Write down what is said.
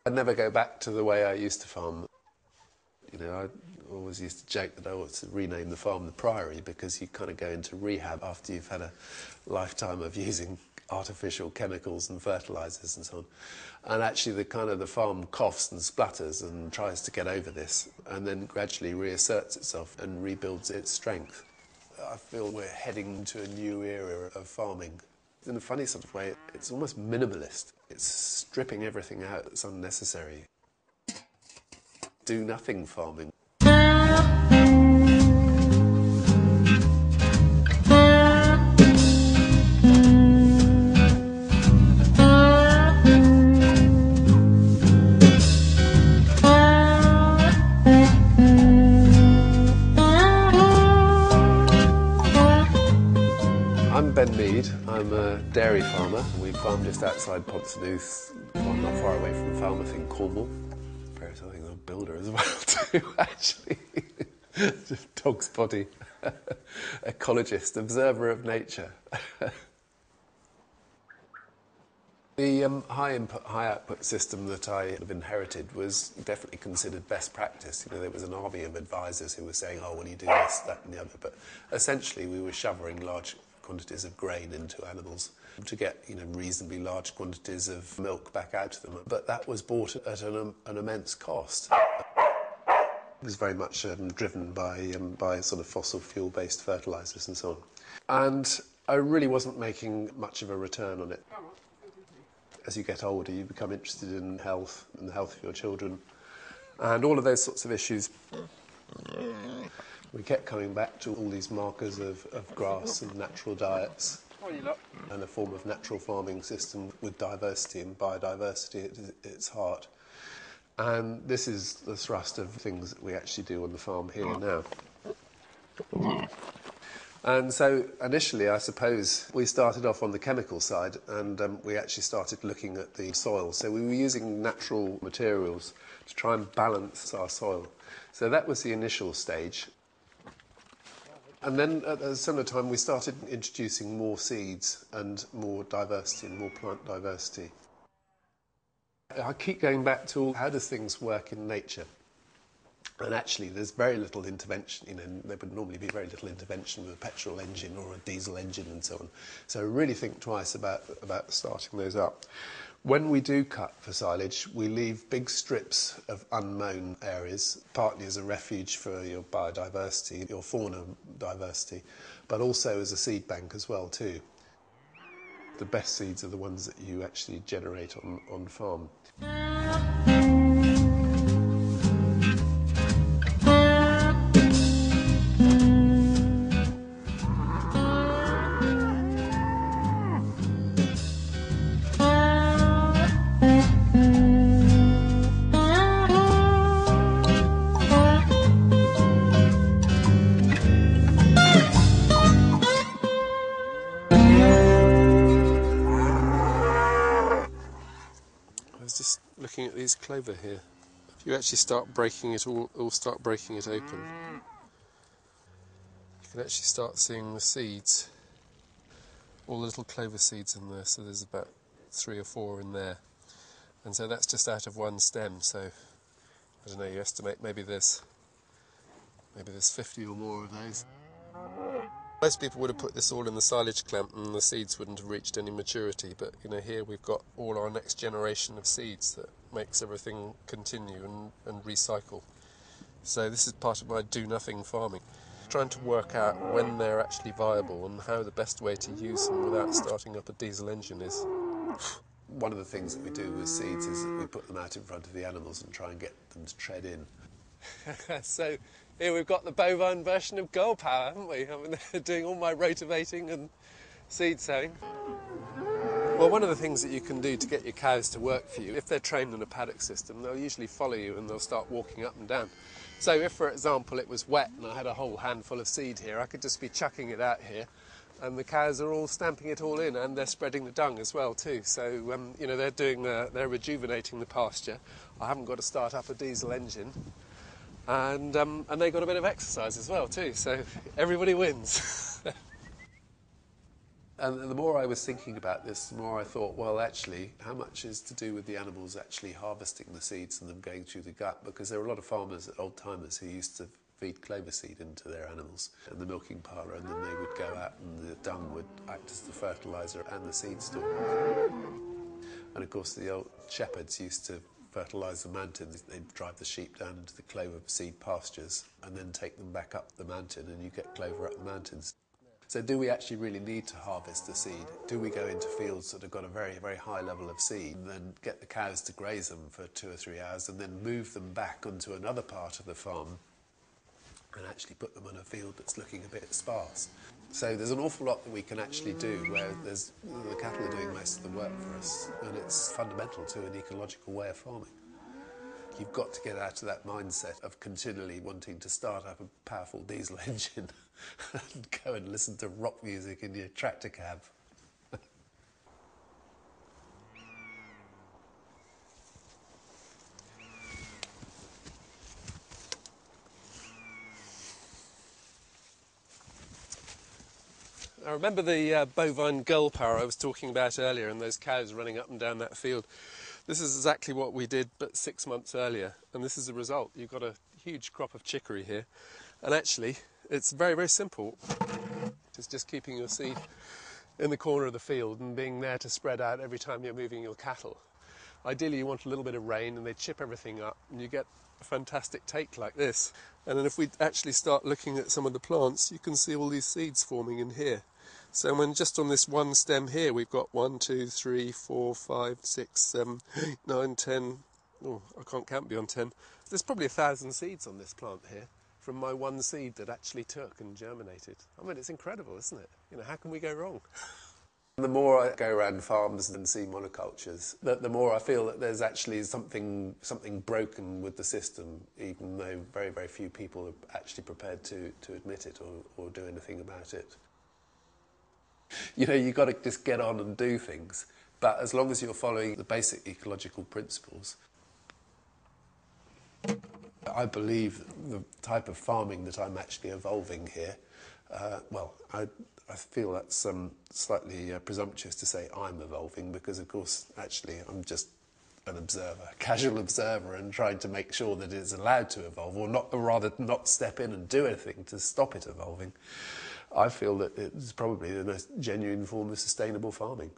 I'd never go back to the way I used to farm. You know, I always used to joke that I ought to rename the farm the Priory, because you kind of go into rehab after you've had a lifetime of using artificial chemicals and fertilisers and so on. And actually the farm coughs and splutters and tries to get over this, and then gradually reasserts itself and rebuilds its strength. I feel we're heading to a new era of farming. In a funny sort of way, it's almost minimalist. It's stripping everything out that's unnecessary. Do nothing farming. I'm Ben Mead. I'm a dairy farmer. We farm just outside Ponsanooth, not far away from Falmouth in Cornwall. Perhaps I think I'm a builder as well too, actually. Just dog's body. Ecologist, observer of nature. The high input, high output system that I have inherited was definitely considered best practice. You know, there was an army of advisors who were saying, oh, well, you do this, that and the other. But essentially we were shoveling large quantities of grain into animals to get, you know, reasonably large quantities of milk back out of them. But that was bought at an immense cost. It was very much driven by sort of fossil fuel-based fertilisers and so on. And I really wasn't making much of a return on it. As you get older, you become interested in health and the health of your children and all of those sorts of issues. We kept coming back to all these markers of grass and natural diets and a form of natural farming system with diversity and biodiversity at its heart. And this is the thrust of things that we actually do on the farm here now. And so initially, I suppose, we started off on the chemical side, and we actually started looking at the soil. So we were using natural materials to try and balance our soil. So that was the initial stage. And then at a similar time, we started introducing more seeds and more diversity and more plant diversity. I keep going back to how does things work in nature? And actually, there's very little intervention. You know, there would normally be very little intervention with a petrol engine or a diesel engine and so on. So really think twice about starting those up. When we do cut for silage, we leave big strips of unmown areas, partly as a refuge for your biodiversity, your fauna diversity, but also as a seed bank as well too. The best seeds are the ones that you actually generate on farm. Just looking at these clover here. If you actually start breaking it open, you can actually start seeing the seeds, all the little clover seeds in there. So there's about 3 or 4 in there, and so that's just out of one stem. So I don't know, you estimate maybe there's 50 or more of those. Most people would have put this all in the silage clamp and the seeds wouldn't have reached any maturity, but you know, here we've got all our next generation of seeds that makes everything continue and recycle. So this is part of my do-nothing farming, trying to work out when they're actually viable and how the best way to use them without starting up a diesel engine is. One of the things that we do with seeds is that we put them out in front of the animals and try and get them to tread in. So here we've got the bovine version of Girl Power, haven't we? I mean, they're doing all my rotivating and seed sowing. Well, one of the things that you can do to get your cows to work for you, if they're trained in a paddock system, they'll usually follow you and they'll start walking up and down. So if, for example, it was wet and I had a whole handful of seed here, I could just be chucking it out here, and the cows are all stamping it all in, and they're spreading the dung as well too. So you know, they're rejuvenating the pasture. I haven't got to start up a diesel engine. And they got a bit of exercise as well too, so everybody wins. And the more I was thinking about this, the more I thought, well, actually, how much is to do with the animals actually harvesting the seeds and them going through the gut? Because there were a lot of farmers, old timers, who used to feed clover seed into their animals in the milking parlour, and then they would go out and the dung would act as the fertiliser and the seed store. And of course, the old shepherds used to fertilise the mountains. They'd drive the sheep down into the clover seed pastures and then take them back up the mountain, and you get clover up the mountains. So do we actually really need to harvest the seed? Do we go into fields that have got a very, very high level of seed and then get the cows to graze them for 2 or 3 hours and then move them back onto another part of the farm and actually put them on a field that's looking a bit sparse? So there's an awful lot that we can actually do where the cattle are doing most of the work for us, and it's fundamental to an ecological way of farming. You've got to get out of that mindset of continually wanting to start up a powerful diesel engine and go and listen to rock music in your tractor cab. I remember the bovine gull power I was talking about earlier, and those cows running up and down that field. This is exactly what we did, but 6 months earlier, and this is the result. You've got a huge crop of chicory here, and actually it's very, very simple. It's just keeping your seed in the corner of the field and being there to spread out every time you're moving your cattle. Ideally you want a little bit of rain and they chip everything up and you get a fantastic take like this. And then if we actually start looking at some of the plants, you can see all these seeds forming in here. So when just on this one stem here, we've got 1, 2, 3, 4, 5, 6, 7, 8, 9, 10. Oh, I can't count beyond 10. There's probably 1,000 seeds on this plant here from my one seed that actually took and germinated. I mean, it's incredible, isn't it? You know, how can we go wrong? The more I go around farms and see monocultures, the more I feel that there's actually something broken with the system, even though very, very few people are actually prepared to admit it or do anything about it. You know, you've got to just get on and do things, but as long as you're following the basic ecological principles, I believe the type of farming that I'm actually evolving here, I feel that's slightly presumptuous to say I'm evolving, because of course actually I'm just an observer, a casual observer, and trying to make sure that it's allowed to evolve, or rather not step in and do anything to stop it evolving. I feel that it's probably the most genuine form of sustainable farming.